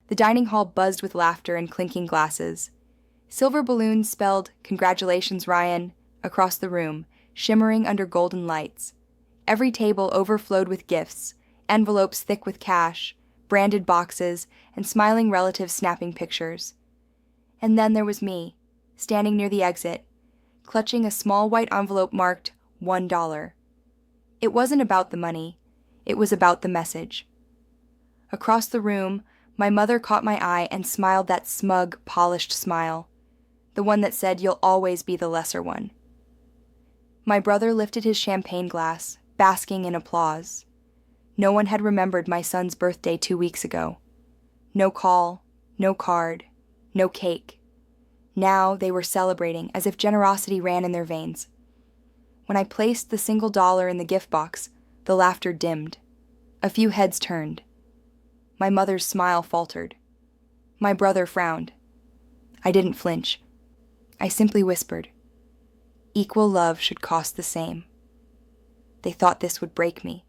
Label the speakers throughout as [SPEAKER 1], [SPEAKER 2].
[SPEAKER 1] The dining hall buzzed with laughter and clinking glasses. Silver balloons spelled, "Congratulations, Ryan," across the room, shimmering under golden lights. Every table overflowed with gifts, envelopes thick with cash, branded boxes, and smiling relatives snapping pictures. And then there was me, standing near the exit, clutching a small white envelope marked $1. It wasn't about the money. It was about the message. Across the room, my mother caught my eye and smiled that smug, polished smile, the one that said you'll always be the lesser one. My brother lifted his champagne glass, basking in applause. No one had remembered my son's birthday 2 weeks ago. No call, no card, no cake. Now they were celebrating as if generosity ran in their veins. When I placed the single dollar in the gift box, the laughter dimmed. A few heads turned. My mother's smile faltered. My brother frowned. I didn't flinch. I simply whispered, "Equal love should cost the same." They thought this would break me,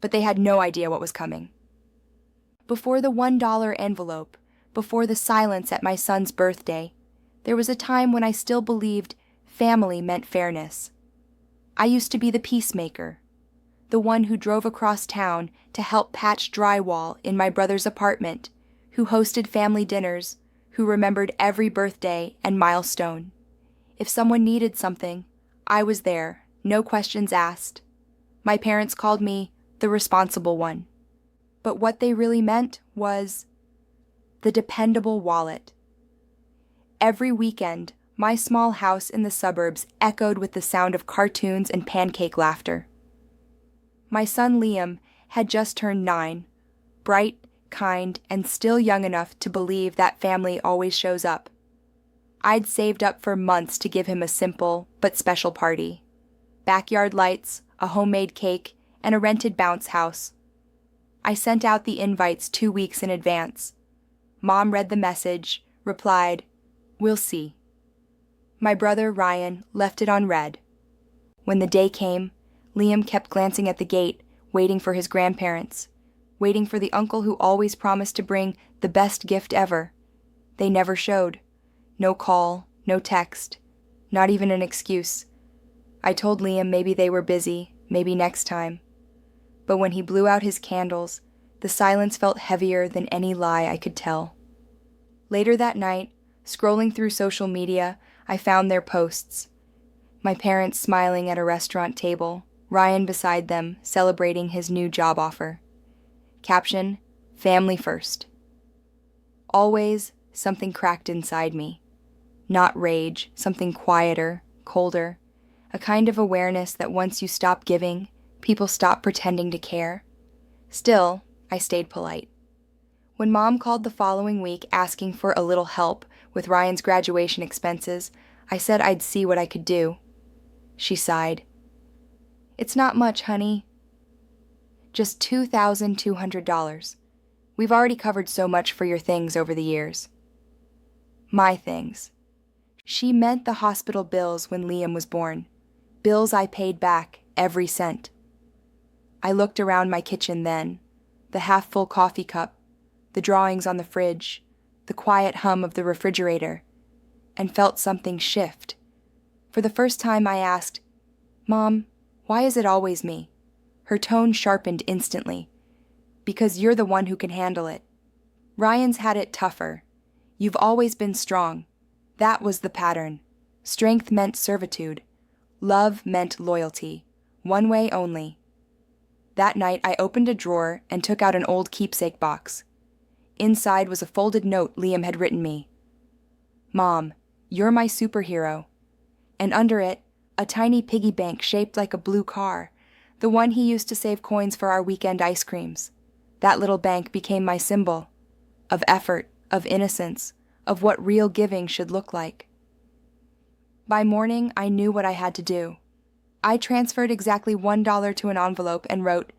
[SPEAKER 1] but they had no idea what was coming. Before the $1 envelope, before the silence at my son's birthday, there was a time when I still believed family meant fairness. I used to be the peacemaker, the one who drove across town to help patch drywall in my brother's apartment, who hosted family dinners, who remembered every birthday and milestone. If someone needed something, I was there, no questions asked. My parents called me the responsible one. But what they really meant was the dependable wallet. Every weekend, my small house in the suburbs echoed with the sound of cartoons and pancake laughter. My son Liam had just turned 9, bright, kind, and still young enough to believe that family always shows up. I'd saved up for months to give him a simple but special party. Backyard lights, a homemade cake, and a rented bounce house. I sent out the invites 2 weeks in advance. Mom read the message, replied, "We'll see." My brother, Ryan, left it on red. When the day came, Liam kept glancing at the gate, waiting for his grandparents, waiting for the uncle who always promised to bring the best gift ever. They never showed. No call, no text, not even an excuse. I told Liam maybe they were busy, maybe next time. But when he blew out his candles, the silence felt heavier than any lie I could tell. Later that night, scrolling through social media, I found their posts. My parents smiling at a restaurant table, Ryan beside them, celebrating his new job offer. Caption, "Family first." Always, something cracked inside me. Not rage, something quieter, colder, a kind of awareness that once you stop giving, people stop pretending to care. Still, I stayed polite. When Mom called the following week asking for a little help with Ryan's graduation expenses, I said I'd see what I could do. She sighed. "It's not much, honey. Just $2,200. We've already covered so much for your things over the years." My things. She meant the hospital bills when Liam was born. Bills I paid back, every cent. I looked around my kitchen then, the half-full coffee cup, the drawings on the fridge, the quiet hum of the refrigerator, and felt something shift. For the first time I asked, "Mom, why is it always me?" Her tone sharpened instantly. "Because you're the one who can handle it. Ryan's had it tougher. You've always been strong. That was the pattern. Strength meant servitude. Love meant loyalty. One way only." That night I opened a drawer and took out an old keepsake box. Inside was a folded note Liam had written me. "Mom, you're my superhero." And under it, a tiny piggy bank shaped like a blue car, the one he used to save coins for our weekend ice creams. That little bank became my symbol of effort, of innocence, of what real giving should look like. By morning, I knew what I had to do. I transferred exactly $1 to an envelope and wrote,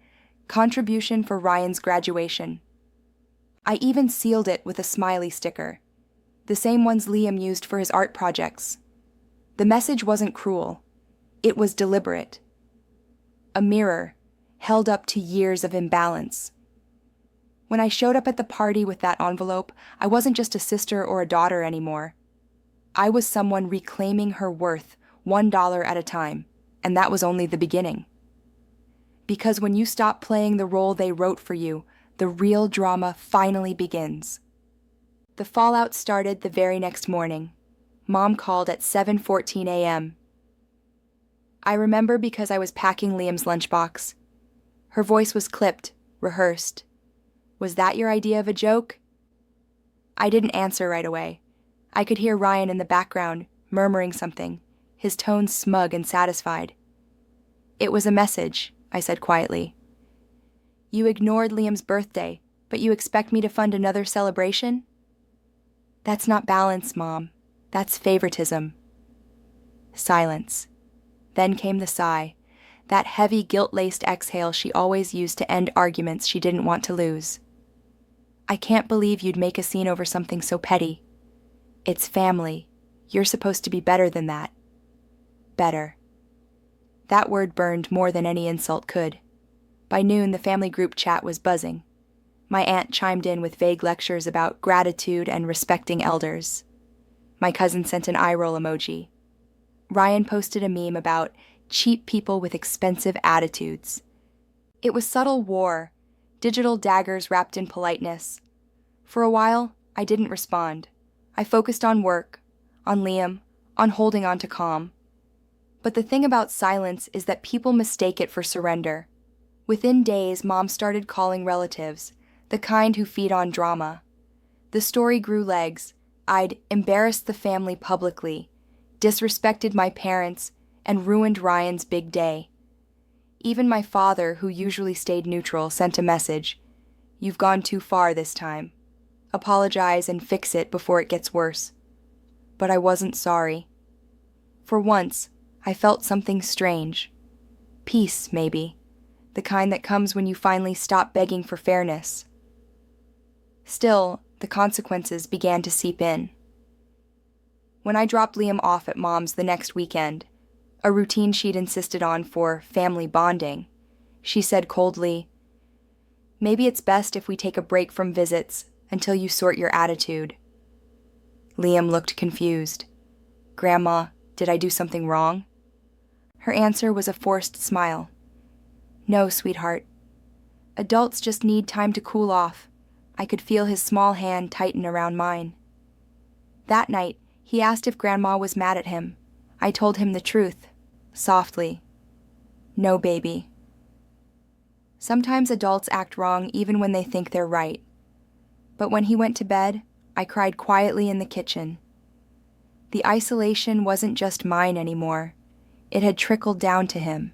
[SPEAKER 1] "Contribution for Ryan's graduation." I even sealed it with a smiley sticker, the same ones Liam used for his art projects. The message wasn't cruel. It was deliberate. A mirror held up to years of imbalance. When I showed up at the party with that envelope, I wasn't just a sister or a daughter anymore. I was someone reclaiming her worth $1 at a time, and that was only the beginning. Because when you stop playing the role they wrote for you, the real drama finally begins. The fallout started the very next morning. Mom called at 7:14 a.m. I remember because I was packing Liam's lunchbox. Her voice was clipped, rehearsed. "Was that your idea of a joke?" I didn't answer right away. I could hear Ryan in the background, murmuring something, his tone smug and satisfied. "It was a message," I said quietly. "You ignored Liam's birthday, but you expect me to fund another celebration?" "That's not balance, Mom. That's favoritism." Silence. Then came the sigh, that heavy guilt-laced exhale she always used to end arguments she didn't want to lose. "I can't believe you'd make a scene over something so petty. It's family. You're supposed to be better than that." Better. That word burned more than any insult could. By noon, the family group chat was buzzing. My aunt chimed in with vague lectures about gratitude and respecting elders. My cousin sent an eye roll emoji. Ryan posted a meme about cheap people with expensive attitudes. It was subtle war, digital daggers wrapped in politeness. For a while, I didn't respond. I focused on work, on Liam, on holding on to calm. But the thing about silence is that people mistake it for surrender. Within days, Mom started calling relatives, the kind who feed on drama. The story grew legs. I'd embarrassed the family publicly, disrespected my parents, and ruined Ryan's big day. Even my father, who usually stayed neutral, sent a message. "You've gone too far this time. Apologize and fix it before it gets worse." But I wasn't sorry. For once, I felt something strange. Peace, maybe. The kind that comes when you finally stop begging for fairness. Still, the consequences began to seep in. When I dropped Liam off at Mom's the next weekend, a routine she'd insisted on for family bonding, she said coldly, "Maybe it's best if we take a break from visits until you sort your attitude." Liam looked confused. "Grandma, did I do something wrong?" Her answer was a forced smile. "No, sweetheart. Adults just need time to cool off." I could feel his small hand tighten around mine. That night, he asked if Grandma was mad at him. I told him the truth, softly. "No, baby." Sometimes adults act wrong even when they think they're right. But when he went to bed, I cried quietly in the kitchen. The isolation wasn't just mine anymore. It had trickled down to him.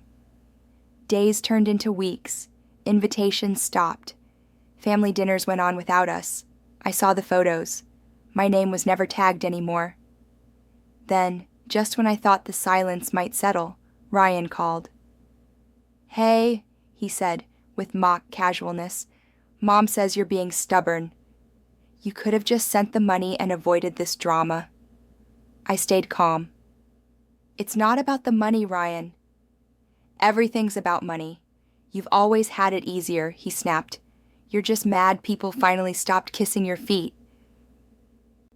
[SPEAKER 1] Days turned into weeks. Invitations stopped. Family dinners went on without us. I saw the photos. My name was never tagged anymore. Then, just when I thought the silence might settle, Ryan called. "Hey," he said, with mock casualness. "Mom says you're being stubborn. You could have just sent the money and avoided this drama." I stayed calm. "It's not about the money, Ryan." "Everything's about money. You've always had it easier," he snapped. "You're just mad people finally stopped kissing your feet."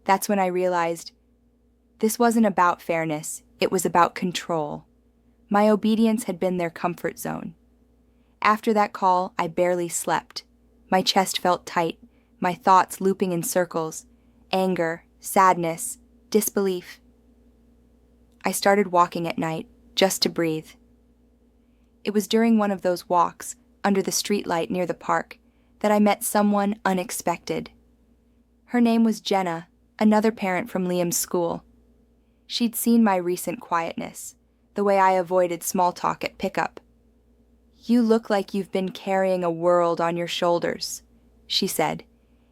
[SPEAKER 1] That's when I realized this wasn't about fairness, it was about control. My obedience had been their comfort zone. After that call, I barely slept. My chest felt tight, my thoughts looping in circles. Anger, sadness, disbelief. I started walking at night, just to breathe. It was during one of those walks, under the streetlight near the park, that I met someone unexpected. Her name was Jenna, another parent from Liam's school. She'd seen my recent quietness, the way I avoided small talk at pickup. "You look like you've been carrying a world on your shoulders," she said,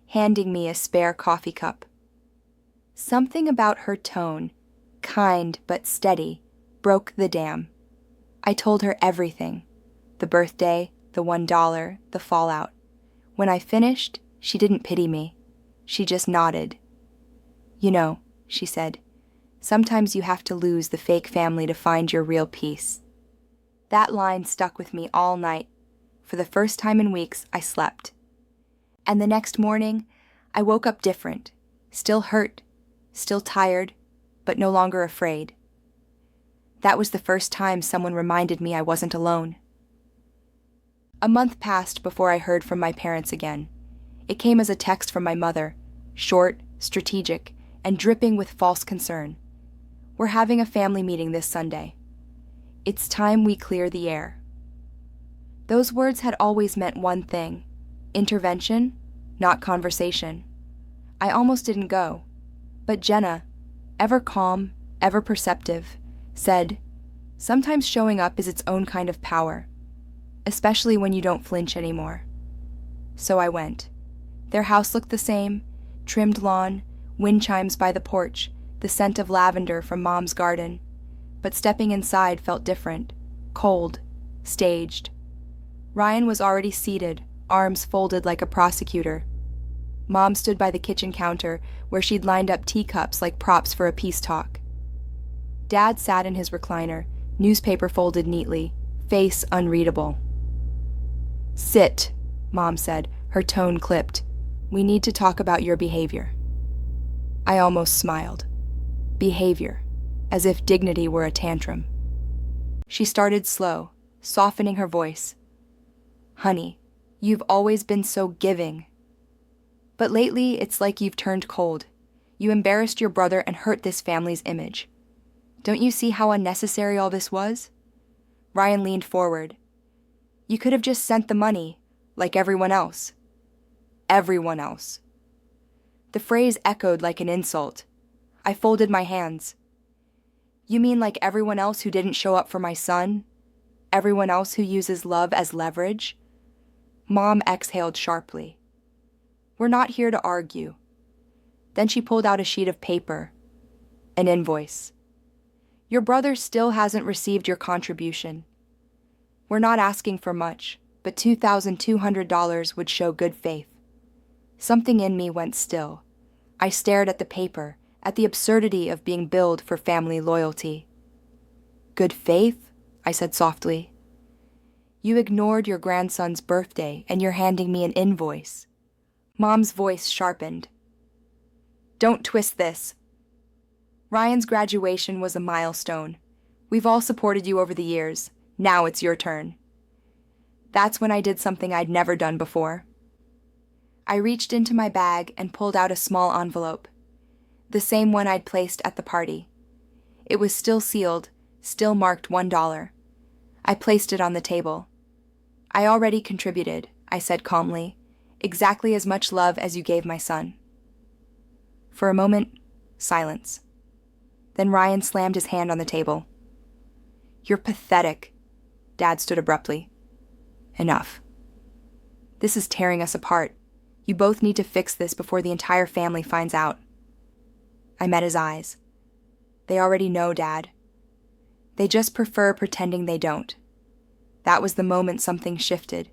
[SPEAKER 1] handing me a spare coffee cup. Something about her tone, kind but steady, broke the dam. I told her everything, the birthday, the $1, the fallout. When I finished, she didn't pity me. She just nodded. "You know," she said, "sometimes you have to lose the fake family to find your real peace." That line stuck with me all night. For the first time in weeks, I slept. And the next morning, I woke up different, still hurt, still tired, but no longer afraid. That was the first time someone reminded me I wasn't alone. A month passed before I heard from my parents again. It came as a text from my mother, short, strategic, and dripping with false concern. We're having a family meeting this Sunday. It's time we clear the air. Those words had always meant one thing: intervention, not conversation. I almost didn't go, but Jenna, ever calm, ever perceptive, said, "Sometimes showing up is its own kind of power, especially when you don't flinch anymore." So I went. Their house looked the same: trimmed lawn, wind chimes by the porch, the scent of lavender from Mom's garden. But stepping inside felt different, cold, staged. Ryan was already seated, arms folded like a prosecutor. Mom stood by the kitchen counter where she'd lined up teacups like props for a peace talk. Dad sat in his recliner, newspaper folded neatly, face unreadable. "Sit," Mom said, her tone clipped. "We need to talk about your behavior." I almost smiled. Behavior, as if dignity were a tantrum. She started slow, softening her voice. "Honey, you've always been so giving. But lately, it's like you've turned cold. You embarrassed your brother and hurt this family's image. Don't you see how unnecessary all this was?" Ryan leaned forward. "You could have just sent the money, like everyone else." Everyone else. The phrase echoed like an insult. I folded my hands. "You mean like everyone else who didn't show up for my son? Everyone else who uses love as leverage?" Mom exhaled sharply. "We're not here to argue." Then she pulled out a sheet of paper, an invoice. "Your brother still hasn't received your contribution. We're not asking for much, but $2,200 would show good faith." Something in me went still. I stared at the paper, at the absurdity of being billed for family loyalty. "Good faith?" I said softly. "You ignored your grandson's birthday and you're handing me an invoice." Mom's voice sharpened. "Don't twist this. Ryan's graduation was a milestone. We've all supported you over the years. Now it's your turn." That's when I did something I'd never done before. I reached into my bag and pulled out a small envelope, the same one I'd placed at the party. It was still sealed, still marked $1. I placed it on the table. "I already contributed," I said calmly, "exactly as much love as you gave my son." For a moment, silence. Then Ryan slammed his hand on the table. "You're pathetic." Dad stood abruptly. "Enough. This is tearing us apart. You both need to fix this before the entire family finds out." I met his eyes. "They already know, Dad. They just prefer pretending they don't." That was the moment something shifted.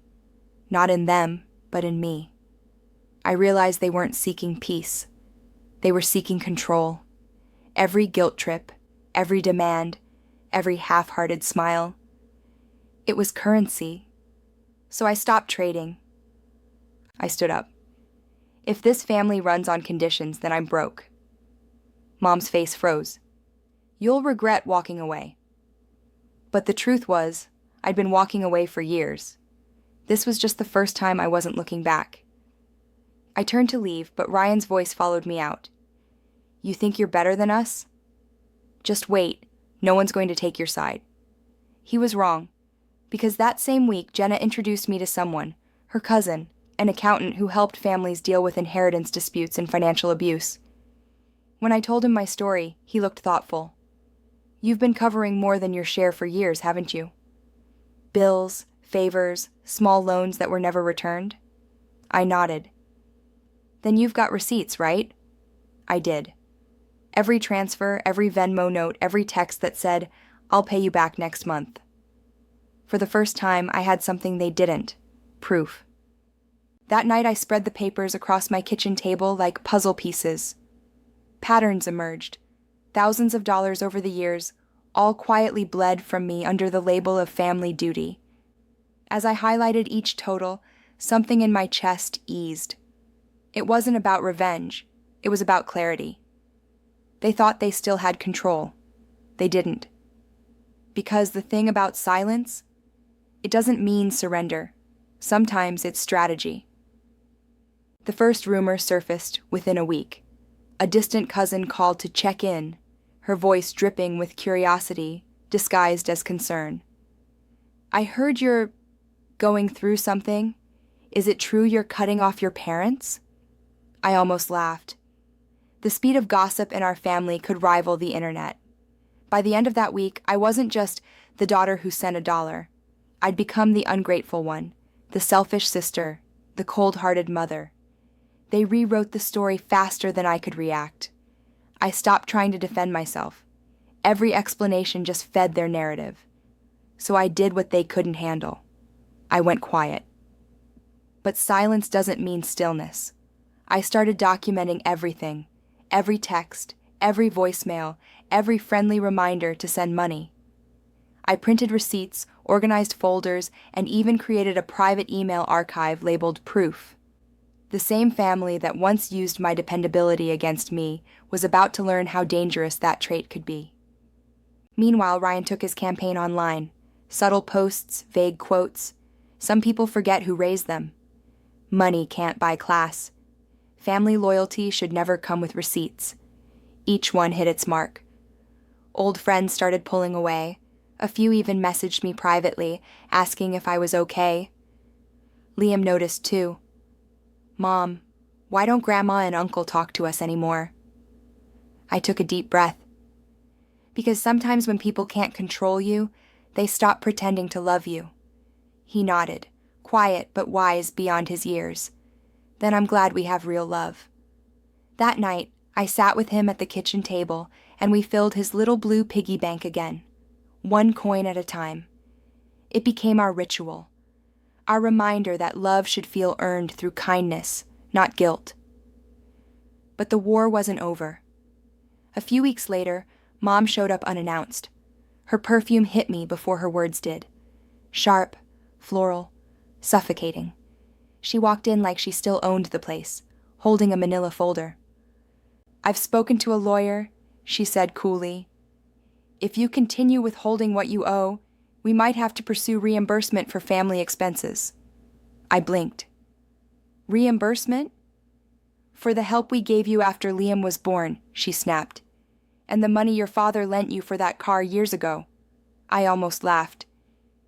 [SPEAKER 1] Not in them, but in me. I realized they weren't seeking peace. They were seeking control. Every guilt trip, every demand, every half-hearted smile. It was currency. So I stopped trading. I stood up. "If this family runs on conditions, then I'm broke." Mom's face froze. "You'll regret walking away." But the truth was, I'd been walking away for years. This was just the first time I wasn't looking back. I turned to leave, but Ryan's voice followed me out. "You think you're better than us? Just wait. No one's going to take your side." He was wrong, because that same week Jenna introduced me to someone, her cousin, an accountant who helped families deal with inheritance disputes and financial abuse. When I told him my story, he looked thoughtful. "You've been covering more than your share for years, haven't you? Bills, favors, small loans that were never returned?" I nodded. "Then you've got receipts, right?" I did. Every transfer, every Venmo note, every text that said, "I'll pay you back next month." For the first time, I had something they didn't: proof. That night I spread the papers across my kitchen table like puzzle pieces. Patterns emerged. Thousands of dollars over the years, all quietly bled from me under the label of family duty. As I highlighted each total, something in my chest eased. It wasn't about revenge. It was about clarity. They thought they still had control. They didn't. Because the thing about silence, it doesn't mean surrender. Sometimes it's strategy. The first rumor surfaced within a week. A distant cousin called to check in, her voice dripping with curiosity, disguised as concern. "I heard you're going through something. Is it true you're cutting off your parents?" I almost laughed. The speed of gossip in our family could rival the internet. By the end of that week, I wasn't just the daughter who sent $1. I'd become the ungrateful one, the selfish sister, the cold-hearted mother. They rewrote the story faster than I could react. I stopped trying to defend myself. Every explanation just fed their narrative. So I did what they couldn't handle. I went quiet. But silence doesn't mean stillness. I started documenting everything, every text, every voicemail, every friendly reminder to send money. I printed receipts, organized folders, and even created a private email archive labeled Proof. The same family that once used my dependability against me was about to learn how dangerous that trait could be. Meanwhile, Ryan took his campaign online. Subtle posts, vague quotes. Some people forget who raised them. Money can't buy class. Family loyalty should never come with receipts. Each one hit its mark. Old friends started pulling away. A few even messaged me privately, asking if I was okay. Liam noticed too. "Mom, why don't Grandma and Uncle talk to us anymore?" I took a deep breath. Because sometimes when people can't control you, they stop pretending to love you. He nodded, quiet but wise beyond his years. Then I'm glad we have real love. That night, I sat with him at the kitchen table, and we filled his little blue piggy bank again, one coin at a time. It became our ritual, our reminder that love should feel earned through kindness, not guilt. But the war wasn't over. A few weeks later, Mom showed up unannounced. Her perfume hit me before her words did. Sharp, floral, suffocating. She walked in like she still owned the place, holding a manila folder. "I've spoken to a lawyer," she said coolly. "If you continue withholding what you owe, we might have to pursue reimbursement for family expenses." I blinked. "Reimbursement?" "For the help we gave you after Liam was born," she snapped. "And the money your father lent you for that car years ago." I almost laughed.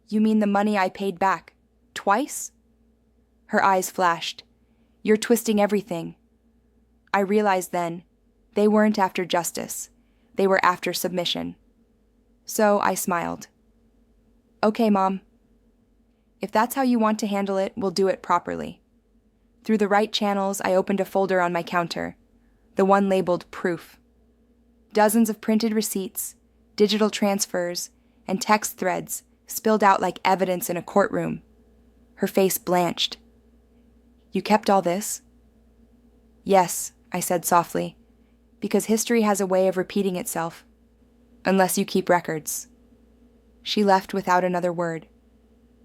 [SPEAKER 1] "You mean the money I paid back? Twice?" Her eyes flashed. "You're twisting everything." I realized then, they weren't after justice. They were after submission. So I smiled. "Okay, Mom. If that's how you want to handle it, we'll do it properly." Through the right channels, I opened a folder on my counter, the one labeled Proof. Dozens of printed receipts, digital transfers, and text threads spilled out like evidence in a courtroom. Her face blanched. "You kept all this?" "Yes," I said softly, "because history has a way of repeating itself, unless you keep records." She left without another word,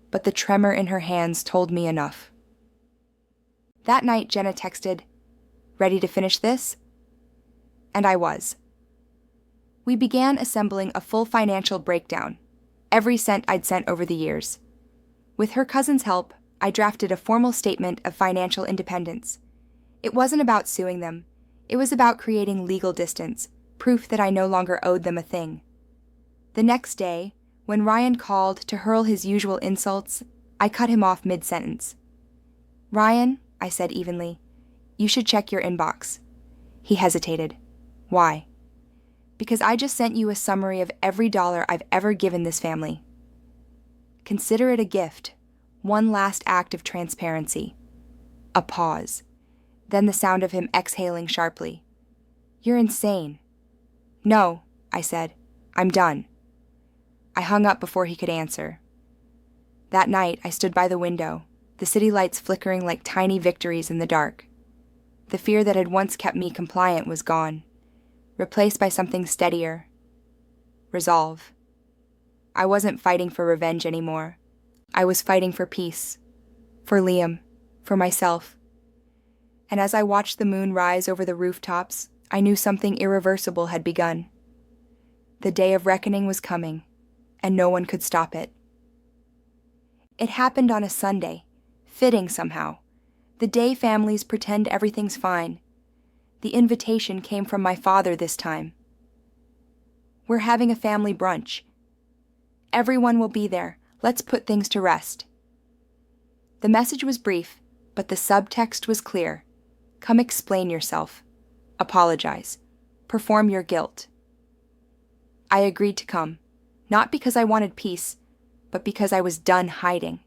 [SPEAKER 1] but the tremor in her hands told me enough. That night, Jenna texted, "Ready to finish this?" And I was. We began assembling a full financial breakdown, every cent I'd sent over the years. With her cousin's help, I drafted a formal statement of financial independence. It wasn't about suing them. It was about creating legal distance, proof that I no longer owed them a thing. The next day, when Ryan called to hurl his usual insults, I cut him off mid-sentence. "Ryan," I said evenly, "you should check your inbox." He hesitated. "Why?" "Because I just sent you a summary of every dollar I've ever given this family." Consider it a gift, one last act of transparency. A pause. Then the sound of him exhaling sharply. "You're insane." "No," I said. "I'm done." I hung up before he could answer. That night, I stood by the window, the city lights flickering like tiny victories in the dark. The fear that had once kept me compliant was gone, replaced by something steadier. Resolve. I wasn't fighting for revenge anymore. I was fighting for peace. For Liam. For myself. And as I watched the moon rise over the rooftops, I knew something irreversible had begun. The day of reckoning was coming, and no one could stop it. It happened on a Sunday, fitting somehow, the day families pretend everything's fine. The invitation came from my father this time. We're having a family brunch. Everyone will be there. Let's put things to rest. The message was brief, but the subtext was clear. Come explain yourself. Apologize. Perform your guilt. I agreed to come, not because I wanted peace, but because I was done hiding.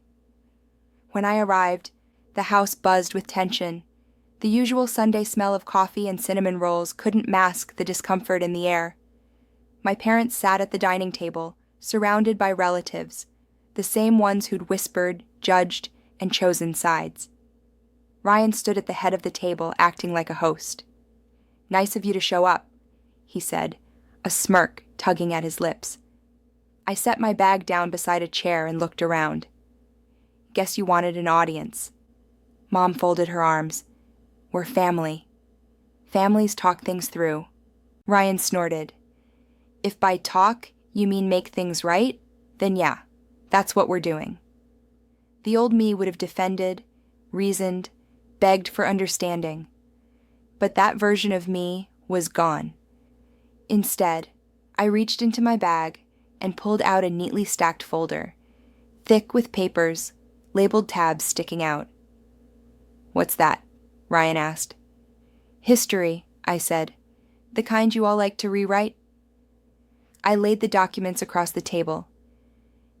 [SPEAKER 1] When I arrived, the house buzzed with tension. The usual Sunday smell of coffee and cinnamon rolls couldn't mask the discomfort in the air. My parents sat at the dining table, surrounded by relatives, the same ones who'd whispered, judged, and chosen sides. Ryan stood at the head of the table, acting like a host. "Nice of you to show up," he said, a smirk tugging at his lips. I set my bag down beside a chair and looked around. "Guess you wanted an audience." Mom folded her arms. "We're family. Families talk things through." Ryan snorted. "If by talk you mean make things right, then yeah, that's what we're doing." The old me would have defended, reasoned, begged for understanding. But that version of me was gone. Instead, I reached into my bag and pulled out a neatly stacked folder, thick with papers, labeled tabs sticking out. "What's that?" Ryan asked. "History," I said. "The kind you all like to rewrite." I laid the documents across the table.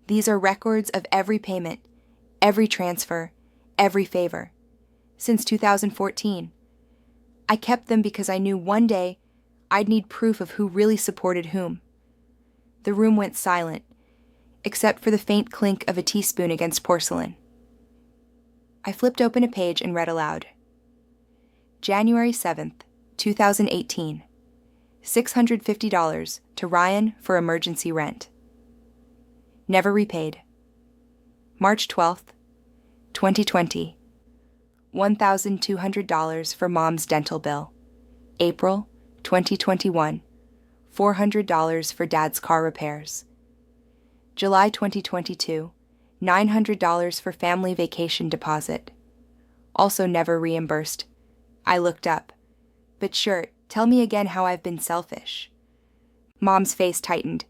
[SPEAKER 1] These are records of every payment, every transfer, every favor. Since 2014. I kept them because I knew one day I'd need proof of who really supported whom. The room went silent, except for the faint clink of a teaspoon against porcelain. I flipped open a page and read aloud. January 7th, 2018. $650 to Ryan for emergency rent. Never repaid. March 12th, 2020. $1,200 for Mom's dental bill. April 2021. $400 for Dad's car repairs. July 2022. $900 for family vacation deposit. Also never reimbursed. I looked up. "But sure, tell me again how I've been selfish." Mom's face tightened.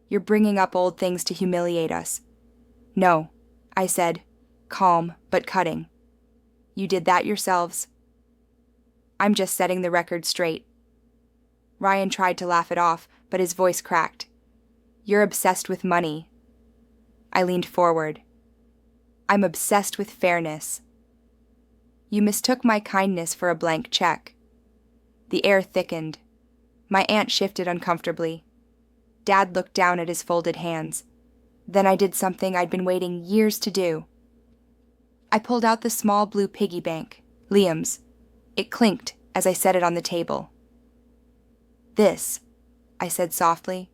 [SPEAKER 1] "You're bringing up old things to humiliate us." "No," I said, calm but cutting. "You did that yourselves." "I'm just setting the record straight." Ryan tried to laugh it off, but his voice cracked. "You're obsessed with money." I leaned forward. "I'm obsessed with fairness." "You mistook my kindness for a blank check." The air thickened. My aunt shifted uncomfortably. Dad looked down at his folded hands. Then I did something I'd been waiting years to do. I pulled out the small blue piggy bank, Liam's. It clinked as I set it on the table. "This," I said softly,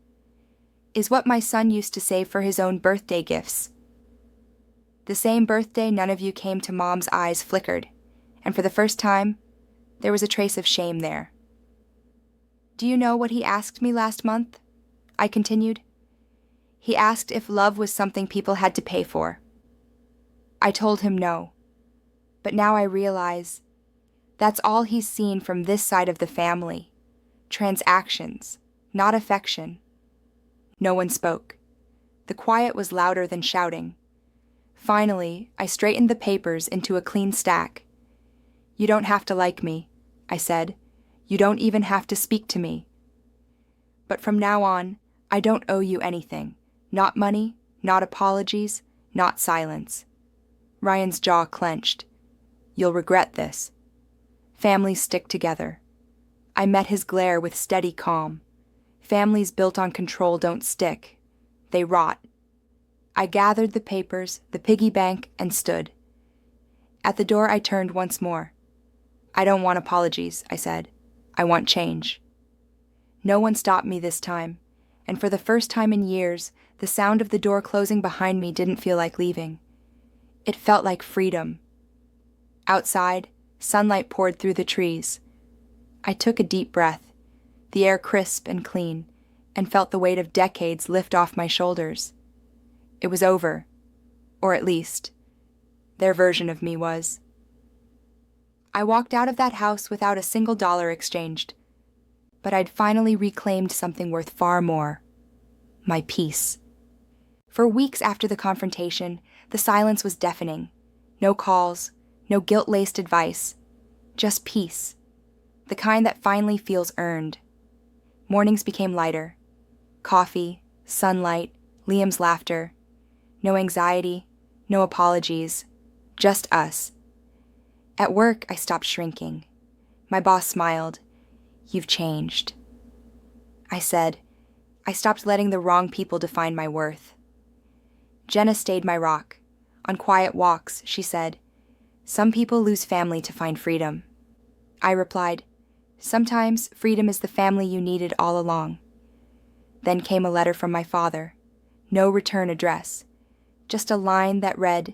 [SPEAKER 1] "is what my son used to save for his own birthday gifts." The same birthday none of you came to Mom's eyes flickered, and for the first time, there was a trace of shame there. "Do you know what he asked me last month?" I continued. "He asked if love was something people had to pay for." I told him no. But now I realize that's all he's seen from this side of the family. Transactions, not affection. No one spoke. The quiet was louder than shouting. Finally, I straightened the papers into a clean stack. "You don't have to like me," I said. "You don't even have to speak to me. But from now on, I don't owe you anything. Not money, not apologies, not silence." Ryan's jaw clenched. "You'll regret this. Families stick together." I met his glare with steady calm. Families built on control don't stick. They rot. I gathered the papers, the piggy bank, and stood. At the door I turned once more. "I don't want apologies," I said. "I want change." No one stopped me this time, and for the first time in years, the sound of the door closing behind me didn't feel like leaving. It felt like freedom. Outside, Sunlight poured through the trees. I took a deep breath, the air crisp and clean, and felt the weight of decades lift off my shoulders. It was over, or at least, their version of me was. I walked out of that house without a single dollar exchanged, but I'd finally reclaimed something worth far more: my peace. For weeks after the confrontation, the silence was deafening. No calls, no guilt-laced advice, just peace, the kind that finally feels earned. Mornings became lighter. Coffee, sunlight, Liam's laughter. No anxiety, no apologies, just us. At work, I stopped shrinking. My boss smiled. "You've changed." I said, "I stopped letting the wrong people define my worth." Jenna stayed my rock. On quiet walks, she said, "Some people lose family to find freedom." I replied, "Sometimes freedom is the family you needed all along." Then came a letter from my father. No return address. Just a line that read,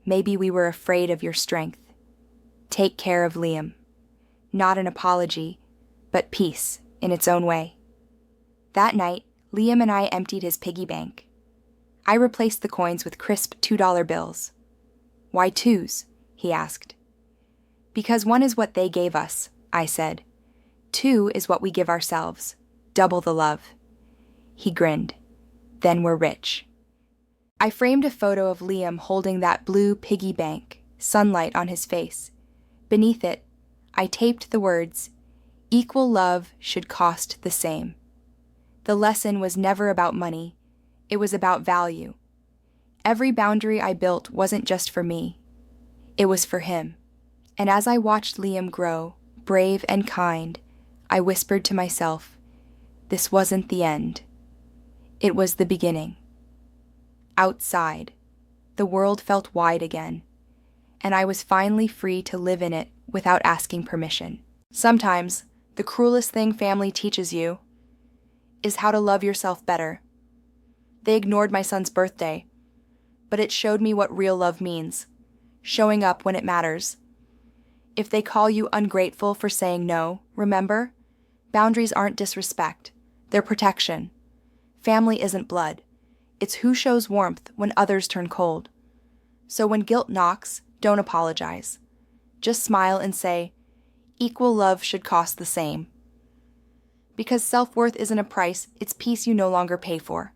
[SPEAKER 1] "Maybe we were afraid of your strength. Take care of Liam." Not an apology, but peace in its own way. That night, Liam and I emptied his piggy bank. I replaced the coins with crisp $2 bills. "Why twos?" he asked. "Because one is what they gave us," I said. "Two is what we give ourselves. Double the love." He grinned. "Then we're rich." I framed a photo of Liam holding that blue piggy bank, sunlight on his face. Beneath it, I taped the words, "Equal love should cost the same." The lesson was never about money. It was about value. Every boundary I built wasn't just for me. It was for him. And as I watched Liam grow, brave and kind, I whispered to myself, this wasn't the end. It was the beginning. Outside, the world felt wide again, and I was finally free to live in it without asking permission. Sometimes, the cruelest thing family teaches you is how to love yourself better. They ignored my son's birthday, but it showed me what real love means, showing up when it matters. If they call you ungrateful for saying no, remember, boundaries aren't disrespect, they're protection. Family isn't blood. It's who shows warmth when others turn cold. So when guilt knocks, don't apologize. Just smile and say, equal love should cost the same. Because self-worth isn't a price, it's peace you no longer pay for.